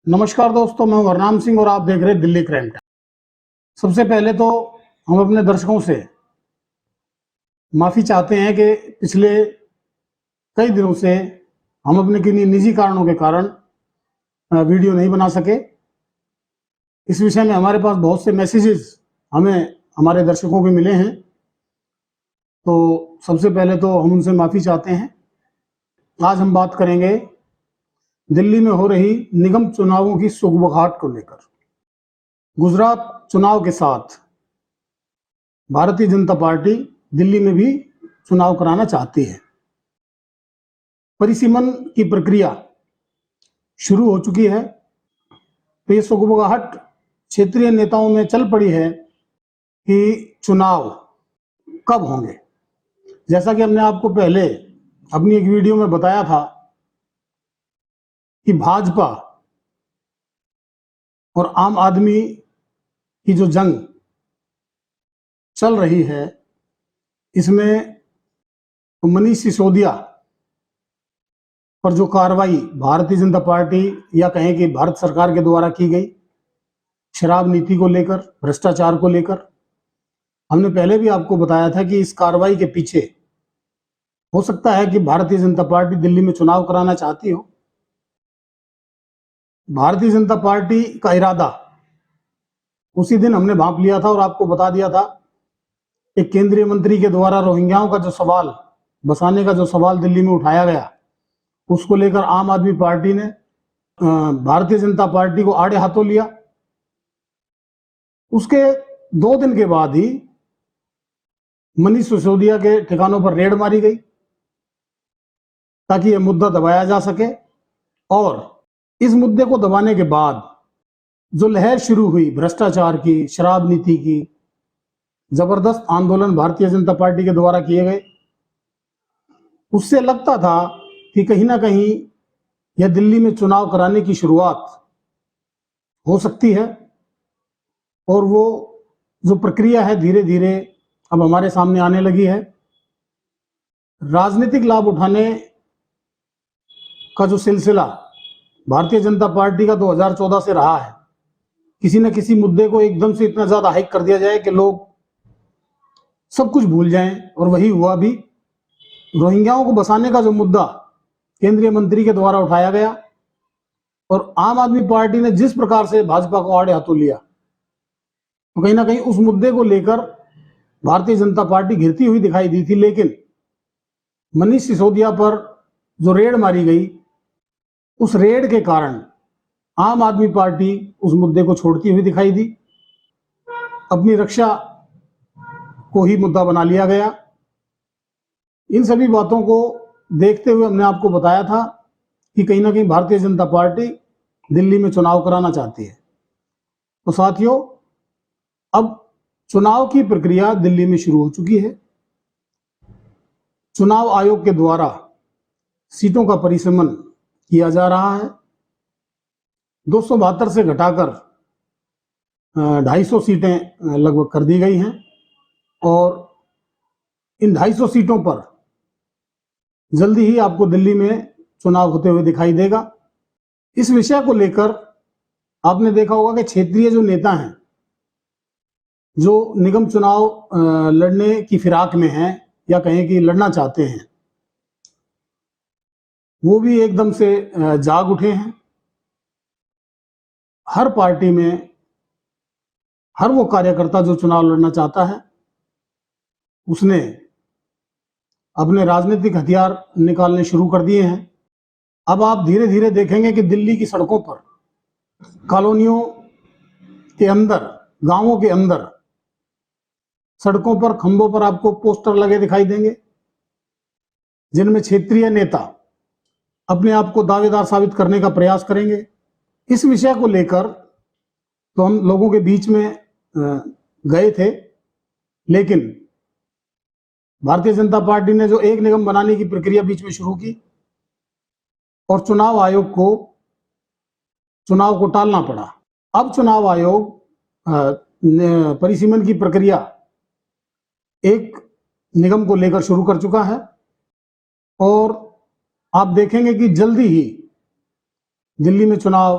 नमस्कार दोस्तों, मैं हरनाम सिंह और आप देख रहे हैं दिल्ली क्राइम टाइम। सबसे पहले तो हम अपने दर्शकों से माफ़ी चाहते हैं कि पिछले कई दिनों से हम अपने किन्हीं निजी कारणों के कारण वीडियो नहीं बना सके। इस विषय में हमारे पास बहुत से मैसेजेस हमें हमारे दर्शकों के मिले हैं, तो सबसे पहले तो हम उनसे माफ़ी चाहते हैं। आज हम बात करेंगे दिल्ली में हो रही निगम चुनावों की सुगबुगाहट को लेकर। गुजरात चुनाव के साथ भारतीय जनता पार्टी दिल्ली में भी चुनाव कराना चाहती है। परिसीमन की प्रक्रिया शुरू हो चुकी है, तो ये सुगबुगाहट क्षेत्रीय नेताओं में चल पड़ी है कि चुनाव कब होंगे। जैसा कि हमने आपको पहले अपनी एक वीडियो में बताया था कि भाजपा और आम आदमी की जो जंग चल रही है, इसमें मनीष सिसोदिया पर जो कार्रवाई भारतीय जनता पार्टी या कहें कि भारत सरकार के द्वारा की गई शराब नीति को लेकर, भ्रष्टाचार को लेकर, हमने पहले भी आपको बताया था कि इस कार्रवाई के पीछे हो सकता है कि भारतीय जनता पार्टी दिल्ली में चुनाव कराना चाहती हो। भारतीय जनता पार्टी का इरादा उसी दिन हमने भांप लिया था और आपको बता दिया था कि केंद्रीय मंत्री के द्वारा रोहिंग्याओं का जो सवाल, बसाने का जो सवाल दिल्ली में उठाया गया, उसको लेकर आम आदमी पार्टी ने भारतीय जनता पार्टी को आड़े हाथों लिया। उसके 2 दिन के बाद ही मनीष सिसोदिया के ठिकानों पर रेड मारी गई ताकि यह मुद्दा दबाया जा सके। और इस मुद्दे को दबाने के बाद जो लहर शुरू हुई भ्रष्टाचार की, शराब नीति की, जबरदस्त आंदोलन भारतीय जनता पार्टी के द्वारा किए गए, उससे लगता था कि कहीं ना कहीं यह दिल्ली में चुनाव कराने की शुरुआत हो सकती है। और वो जो प्रक्रिया है धीरे धीरे अब हमारे सामने आने लगी है। राजनीतिक लाभ उठाने का जो सिलसिला भारतीय जनता पार्टी का 2014 से रहा है, किसी न किसी मुद्दे को एकदम से इतना ज्यादा हाइक कर दिया जाए कि लोग सब कुछ भूल जाएं, और वही हुआ भी। रोहिंग्याओं को बसाने का जो मुद्दा केंद्रीय मंत्री के द्वारा उठाया गया और आम आदमी पार्टी ने जिस प्रकार से भाजपा को आड़े हाथों लिया, तो कहीं ना कहीं उस मुद्दे को लेकर भारतीय जनता पार्टी घिरती हुई दिखाई दी थी। लेकिन मनीष सिसोदिया पर जो रेड मारी गई, उस रेड के कारण आम आदमी पार्टी उस मुद्दे को छोड़ती हुई दिखाई दी। अपनी रक्षा को ही मुद्दा बना लिया गया। इन सभी बातों को देखते हुए हमने आपको बताया था कि कहीं ना कहीं भारतीय जनता पार्टी दिल्ली में चुनाव कराना चाहती है। तो साथियों, अब चुनाव की प्रक्रिया दिल्ली में शुरू हो चुकी है। चुनाव आयोग के द्वारा सीटों का परिसीमन किया जा रहा है। 272 से घटाकर 250 सीटें लगभग कर दी गई हैं और इन 250 सीटों पर जल्दी ही आपको दिल्ली में चुनाव होते हुए दिखाई देगा। इस विषय को लेकर आपने देखा होगा कि क्षेत्रीय जो नेता हैं, जो निगम चुनाव लड़ने की फिराक में हैं या कहें कि लड़ना चाहते हैं, वो भी एकदम से जाग उठे हैं। हर पार्टी में हर वो कार्यकर्ता जो चुनाव लड़ना चाहता है, उसने अपने राजनीतिक हथियार निकालने शुरू कर दिए हैं। अब आप धीरे धीरे देखेंगे कि दिल्ली की सड़कों पर, कॉलोनियों के अंदर, गांवों के अंदर, सड़कों पर, खंभों पर आपको पोस्टर लगे दिखाई देंगे, जिनमें क्षेत्रीय नेता अपने आप को दावेदार साबित करने का प्रयास करेंगे। इस विषय को लेकर तो हम लोगों के बीच में गए थे, लेकिन भारतीय जनता पार्टी ने जो एक निगम बनाने की प्रक्रिया बीच में शुरू की और चुनाव आयोग को चुनाव को टालना पड़ा। अब चुनाव आयोग परिसीमन की प्रक्रिया एक निगम को लेकर शुरू कर चुका है और आप देखेंगे कि जल्दी ही दिल्ली में चुनाव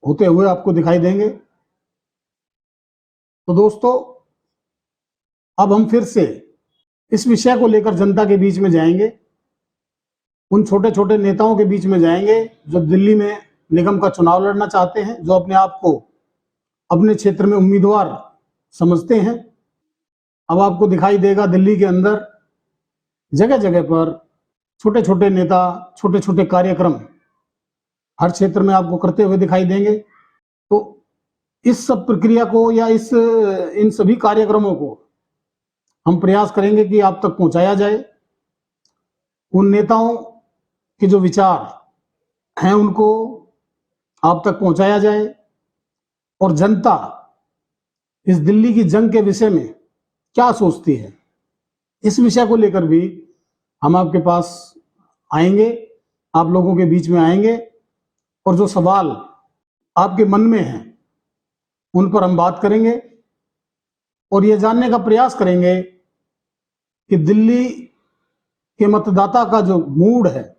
होते हुए आपको दिखाई देंगे। तो दोस्तों, अब हम फिर से इस विषय को लेकर जनता के बीच में जाएंगे, उन छोटे छोटे नेताओं के बीच में जाएंगे जो दिल्ली में निगम का चुनाव लड़ना चाहते हैं, जो अपने आप को अपने क्षेत्र में उम्मीदवार समझते हैं। अब आपको दिखाई देगा दिल्ली के अंदर जगह जगह पर छोटे छोटे नेता छोटे छोटे कार्यक्रम हर क्षेत्र में आपको करते हुए दिखाई देंगे। तो इस सब प्रक्रिया को या इन सभी कार्यक्रमों को हम प्रयास करेंगे कि आप तक पहुंचाया जाए। उन नेताओं के जो विचार हैं उनको आप तक पहुंचाया जाए, और जनता इस दिल्ली की जंग के विषय में क्या सोचती है, इस विषय को लेकर भी हम आपके पास आएंगे, आप लोगों के बीच में आएंगे, और जो सवाल आपके मन में हैं उन पर हम बात करेंगे और ये जानने का प्रयास करेंगे कि दिल्ली के मतदाता का जो मूड है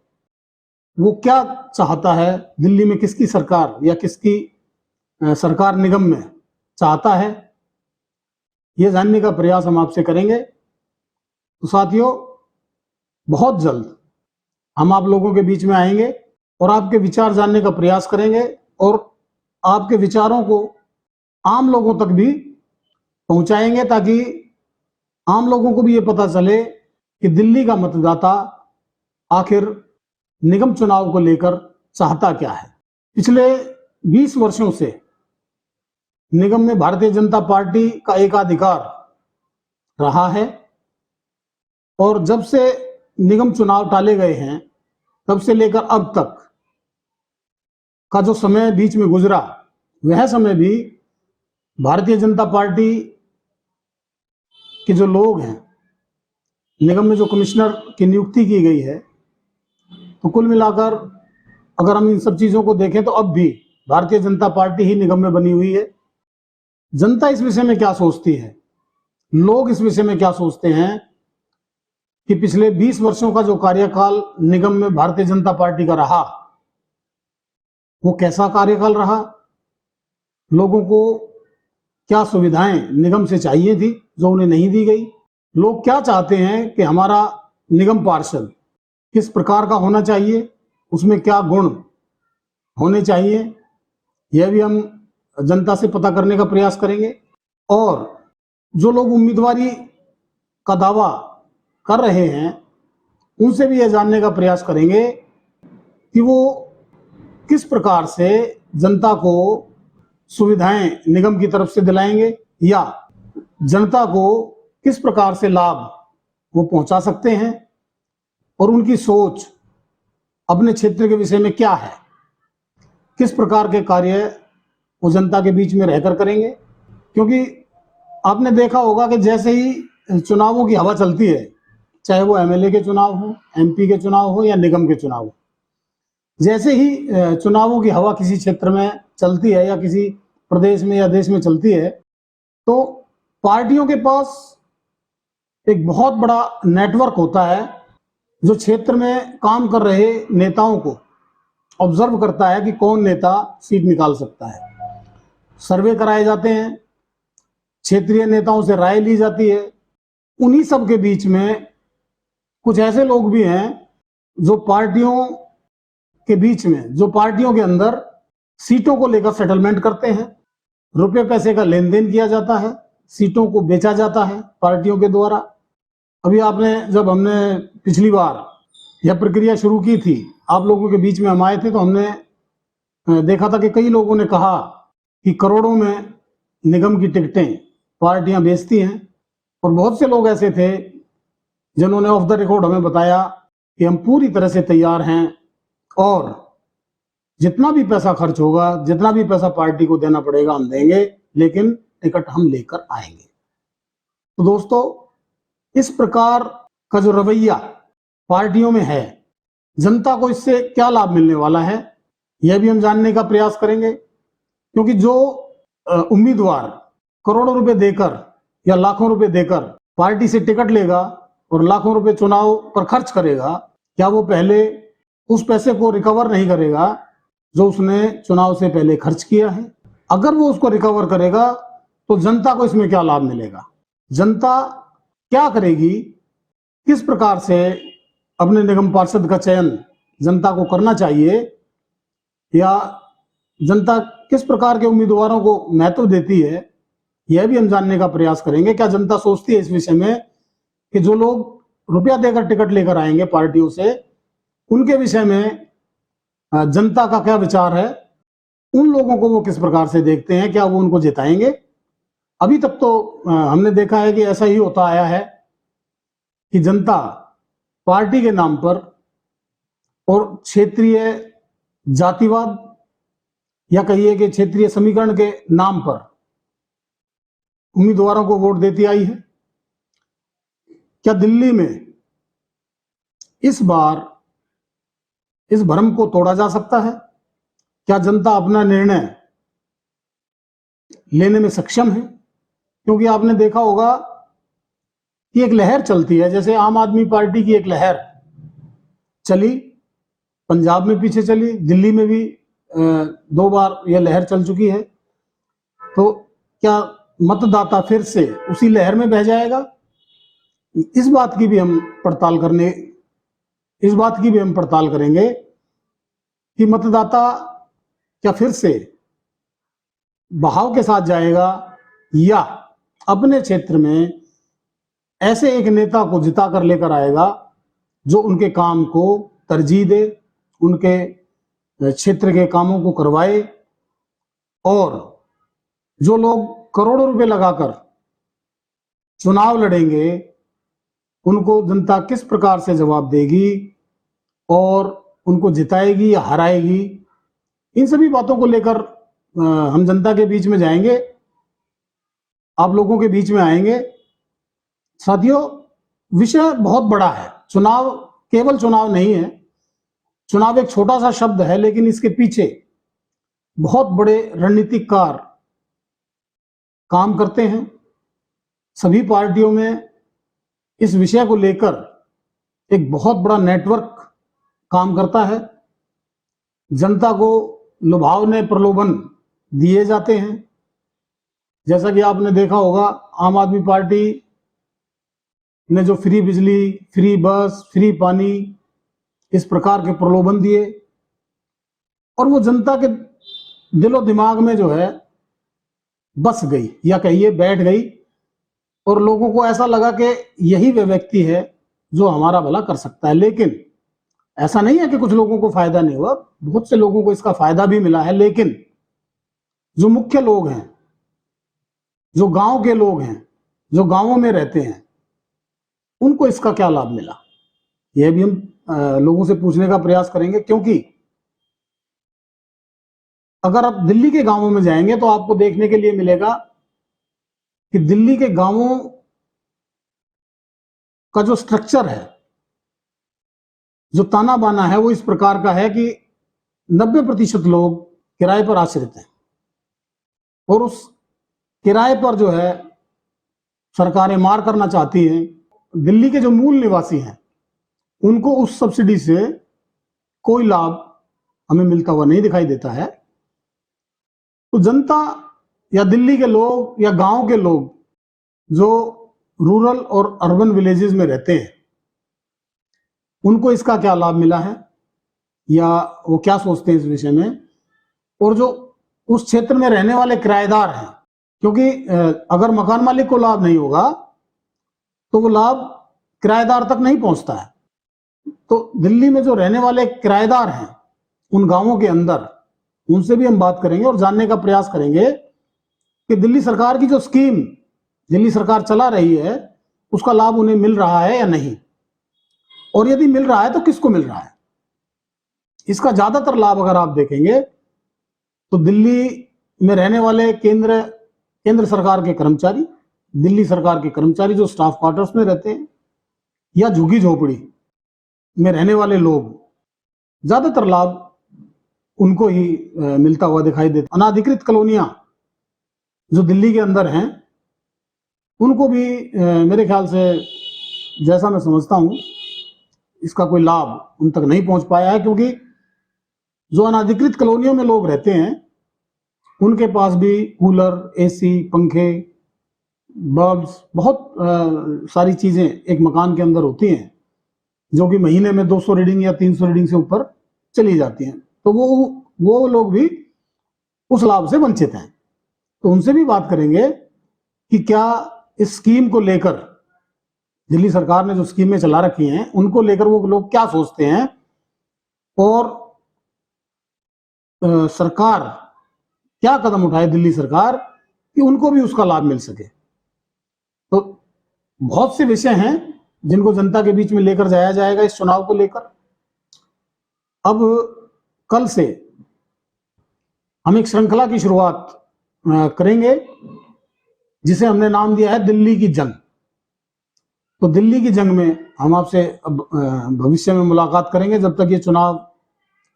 वो क्या चाहता है, दिल्ली में किसकी सरकार या किसकी सरकार निगम में चाहता है, ये जानने का प्रयास हम आपसे करेंगे। तो साथियों, बहुत जल्द हम आप लोगों के बीच में आएंगे और आपके विचार जानने का प्रयास करेंगे और आपके विचारों को आम लोगों तक भी पहुंचाएंगे, ताकि आम लोगों को भी ये पता चले कि दिल्ली का मतदाता आखिर निगम चुनाव को लेकर चाहता क्या है। पिछले 20 वर्षों से निगम में भारतीय जनता पार्टी का एकाधिकार रहा है, और जब से निगम चुनाव टाले गए हैं तब से लेकर अब तक का जो समय बीच में गुजरा, वह समय भी भारतीय जनता पार्टी के जो लोग हैं, निगम में जो कमिश्नर की नियुक्ति की गई है, तो कुल मिलाकर अगर हम इन सब चीजों को देखें तो अब भी भारतीय जनता पार्टी ही निगम में बनी हुई है। जनता इस विषय में क्या सोचती है, लोग इस विषय में क्या सोचते हैं कि पिछले 20 वर्षों का जो कार्यकाल निगम में भारतीय जनता पार्टी का रहा, वो कैसा कार्यकाल रहा, लोगों को क्या सुविधाएं निगम से चाहिए थी जो उन्हें नहीं दी गई, लोग क्या चाहते हैं कि हमारा निगम पार्षद किस प्रकार का होना चाहिए, उसमें क्या गुण होने चाहिए, यह भी हम जनता से पता करने का प्रयास करेंगे। और जो लोग उम्मीदवारी का दावा कर रहे हैं उनसे भी यह जानने का प्रयास करेंगे कि वो किस प्रकार से जनता को सुविधाएं निगम की तरफ से दिलाएंगे या जनता को किस प्रकार से लाभ वो पहुंचा सकते हैं, और उनकी सोच अपने क्षेत्र के विषय में क्या है, किस प्रकार के कार्य वो जनता के बीच में रहकर करेंगे। क्योंकि आपने देखा होगा कि जैसे ही चुनावों की हवा चलती है, चाहे वो एमएलए के चुनाव हो, एमपी के चुनाव हो या निगम के चुनाव हो, जैसे ही चुनावों की हवा किसी क्षेत्र में चलती है या किसी प्रदेश में या देश में चलती है, तो पार्टियों के पास एक बहुत बड़ा नेटवर्क होता है जो क्षेत्र में काम कर रहे नेताओं को ऑब्जर्व करता है कि कौन नेता सीट निकाल सकता है। सर्वे कराए जाते हैं, क्षेत्रीय नेताओं से राय ली जाती है। उन्हीं सब के बीच में कुछ ऐसे लोग भी हैं जो पार्टियों के बीच में, जो पार्टियों के अंदर सीटों को लेकर सेटलमेंट करते हैं, रुपए पैसे का लेन देन किया जाता है, सीटों को बेचा जाता है पार्टियों के द्वारा। अभी जब हमने पिछली बार यह प्रक्रिया शुरू की थी, आप लोगों के बीच में हम आए थे, तो हमने देखा था कि कई लोगों ने कहा कि करोड़ों में निगम की टिकटें पार्टियां बेचती हैं, और बहुत से लोग ऐसे थे जिन्होंने ऑफ द रिकॉर्ड हमें बताया कि हम पूरी तरह से तैयार हैं और जितना भी पैसा खर्च होगा, जितना भी पैसा पार्टी को देना पड़ेगा हम देंगे, लेकिन टिकट हम लेकर आएंगे। तो दोस्तों, इस प्रकार का जो रवैया पार्टियों में है, जनता को इससे क्या लाभ मिलने वाला है, यह भी हम जानने का प्रयास करेंगे। क्योंकि जो उम्मीदवार करोड़ों रुपए देकर या लाखों रुपए देकर पार्टी से टिकट लेगा और लाखों रुपए चुनाव पर खर्च करेगा, क्या वो पहले उस पैसे को रिकवर नहीं करेगा जो उसने चुनाव से पहले खर्च किया है। अगर वो उसको रिकवर करेगा तो जनता को इसमें क्या लाभ मिलेगा, जनता क्या करेगी, किस प्रकार से अपने निगम पार्षद का चयन जनता को करना चाहिए, या जनता किस प्रकार के उम्मीदवारों को महत्व देती है, यह भी हम जानने का प्रयास करेंगे। क्या जनता सोचती है इस विषय में कि जो लोग रुपया देकर टिकट लेकर आएंगे पार्टियों से, उनके विषय में जनता का क्या विचार है, उन लोगों को वो किस प्रकार से देखते हैं, क्या वो उनको जिताएंगे। अभी तक तो हमने देखा है कि ऐसा ही होता आया है कि जनता पार्टी के नाम पर और क्षेत्रीय जातिवाद या कहिए कि क्षेत्रीय समीकरण के नाम पर उम्मीदवारों को वोट देती आई है। क्या दिल्ली में इस बार इस भ्रम को तोड़ा जा सकता है? क्या जनता अपना निर्णय लेने में सक्षम है? क्योंकि आपने देखा होगा कि एक लहर चलती है, जैसे आम आदमी पार्टी की एक लहर चली, पंजाब में पीछे चली, दिल्ली में भी 2 बार यह लहर चल चुकी है। तो क्या मतदाता फिर से उसी लहर में बह जाएगा? इस बात की भी हम पड़ताल करेंगे कि मतदाता क्या फिर से बहाव के साथ जाएगा, या अपने क्षेत्र में ऐसे एक नेता को जिता कर लेकर आएगा जो उनके काम को तरजीह दे, उनके क्षेत्र के कामों को करवाए, और जो लोग करोड़ों रुपए लगाकर चुनाव लड़ेंगे उनको जनता किस प्रकार से जवाब देगी और उनको जिताएगी या हराएगी, इन सभी बातों को लेकर हम जनता के बीच में जाएंगे, आप लोगों के बीच में आएंगे। साथियों, विषय बहुत बड़ा है। चुनाव केवल चुनाव नहीं है, चुनाव एक छोटा सा शब्द है, लेकिन इसके पीछे बहुत बड़े रणनीतिकार काम करते हैं। सभी पार्टियों में इस विषय को लेकर एक बहुत बड़ा नेटवर्क काम करता है। जनता को लुभावने प्रलोभन दिए जाते हैं। जैसा कि आपने देखा होगा, आम आदमी पार्टी ने जो फ्री बिजली, फ्री बस, फ्री पानी, इस प्रकार के प्रलोभन दिए, और वो जनता के दिलो दिमाग में जो है बस गई, या कहिए बैठ गई, और लोगों को ऐसा लगा कि यही वह व्यक्ति है जो हमारा भला कर सकता है। लेकिन ऐसा नहीं है कि कुछ लोगों को फायदा नहीं हुआ, बहुत से लोगों को इसका फायदा भी मिला है। लेकिन जो मुख्य लोग हैं, जो गांव के लोग हैं, जो गांवों में रहते हैं, उनको इसका क्या लाभ मिला, यह भी हम लोगों से पूछने का प्रयास करेंगे। क्योंकि अगर आप दिल्ली के गांवों में जाएंगे तो आपको देखने के लिए मिलेगा कि दिल्ली के गांवों का जो स्ट्रक्चर है, जो ताना बाना है, वो इस प्रकार का है कि 90% लोग किराए पर आश्रित हैं, और उस किराए पर जो है सरकारें मार करना चाहती हैं। दिल्ली के जो मूल निवासी हैं उनको उस सब्सिडी से कोई लाभ हमें मिलता हुआ नहीं दिखाई देता है। तो जनता या दिल्ली के लोग या गांव के लोग जो रूरल और अर्बन विलेजेस में रहते हैं, उनको इसका क्या लाभ मिला है, या वो क्या सोचते हैं इस विषय में। और जो उस क्षेत्र में रहने वाले किराएदार हैं, क्योंकि अगर मकान मालिक को लाभ नहीं होगा तो वो लाभ किराएदार तक नहीं पहुंचता है। तो दिल्ली में जो रहने वाले किराएदार हैं उन गांवों के अंदर, उनसे भी हम बात करेंगे और जानने का प्रयास करेंगे कि दिल्ली सरकार की जो स्कीम दिल्ली सरकार चला रही है उसका लाभ उन्हें मिल रहा है या नहीं, और यदि मिल रहा है तो किसको मिल रहा है। इसका ज्यादातर लाभ अगर आप देखेंगे तो दिल्ली में रहने वाले केंद्र सरकार के कर्मचारी, दिल्ली सरकार के कर्मचारी जो स्टाफ क्वार्टर्स में रहते हैं या झुग्गी झोपड़ी में रहने वाले लोग, ज्यादातर लाभ उनको ही मिलता हुआ दिखाई देता। अनाधिकृत कॉलोनियां जो दिल्ली के अंदर हैं उनको भी मेरे ख्याल से, जैसा मैं समझता हूं, इसका कोई लाभ उन तक नहीं पहुंच पाया है, क्योंकि जो अनाधिकृत कॉलोनियों में लोग रहते हैं उनके पास भी कूलर, एसी, पंखे, बल्ब्स, बहुत सारी चीजें एक मकान के अंदर होती हैं जो कि महीने में 200 रीडिंग या 300 रीडिंग से ऊपर चली जाती हैं। तो वो लोग भी उस लाभ से वंचित हैं। तो उनसे भी बात करेंगे कि क्या इस स्कीम को लेकर, दिल्ली सरकार ने जो स्कीमें चला रखी हैं उनको लेकर वो लोग क्या सोचते हैं, और सरकार क्या कदम उठाए, दिल्ली सरकार, कि उनको भी उसका लाभ मिल सके। तो बहुत से विषय हैं जिनको जनता के बीच में लेकर जाया जाएगा इस चुनाव को लेकर। अब कल से हम एक श्रृंखला की शुरुआत करेंगे जिसे हमने नाम दिया है दिल्ली की जंग। तो दिल्ली की जंग में हम आपसे अब भविष्य में मुलाकात करेंगे, जब तक ये चुनाव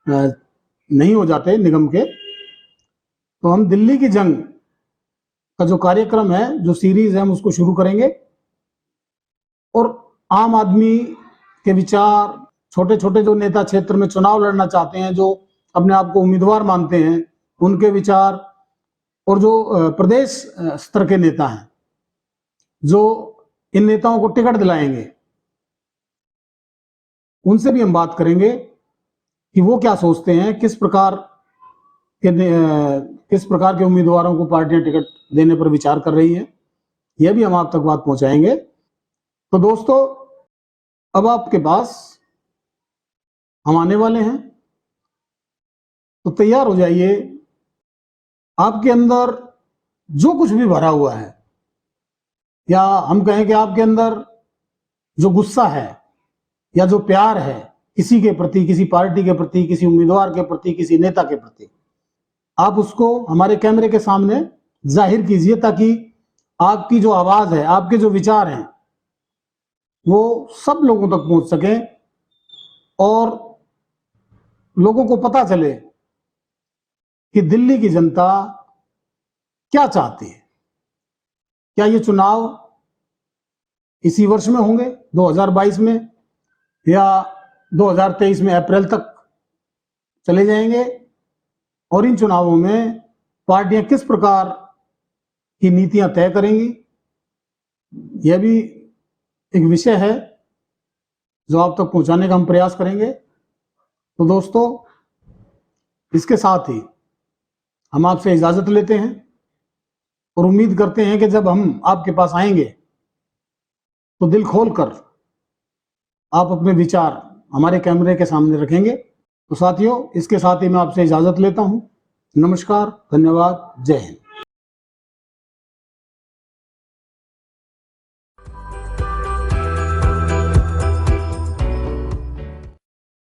नहीं हो जाते निगम के। तो हम दिल्ली की जंग का जो कार्यक्रम है, जो सीरीज है, हम उसको शुरू करेंगे और आम आदमी के विचार, छोटे छोटे जो नेता क्षेत्र में चुनाव लड़ना चाहते हैं, जो अपने आप को उम्मीदवार मानते हैं, उनके विचार, और जो प्रदेश स्तर के नेता हैं जो इन नेताओं को टिकट दिलाएंगे, उनसे भी हम बात करेंगे कि वो क्या सोचते हैं, किस प्रकार के उम्मीदवारों को पार्टियां टिकट देने पर विचार कर रही है। यह भी हम आप तक बात पहुंचाएंगे। तो दोस्तों, अब आपके पास हम आने वाले हैं, तो तैयार हो जाइए। आपके अंदर जो कुछ भी भरा हुआ है, या हम कहें कि आपके अंदर जो गुस्सा है या जो प्यार है किसी के प्रति, किसी पार्टी के प्रति, किसी उम्मीदवार के प्रति, किसी नेता के प्रति, आप उसको हमारे कैमरे के सामने जाहिर कीजिए, ताकि आपकी जो आवाज है, आपके जो विचार हैं, वो सब लोगों तक पहुंच सके और लोगों को पता चले कि दिल्ली की जनता क्या चाहती है। क्या ये चुनाव इसी वर्ष में होंगे, 2022 में, या 2023 में अप्रैल तक चले जाएंगे, और इन चुनावों में पार्टियां किस प्रकार की नीतियां तय करेंगी, यह भी एक विषय है जो आप तक पहुंचाने का हम प्रयास करेंगे। तो दोस्तों, इसके साथ ही हम आपसे इजाजत लेते हैं और उम्मीद करते हैं कि जब हम आपके पास आएंगे तो दिल खोलकर आप अपने विचार हमारे कैमरे के सामने रखेंगे। तो साथियों, इसके साथ ही मैं आपसे इजाजत लेता हूं। नमस्कार, धन्यवाद, जय हिंद।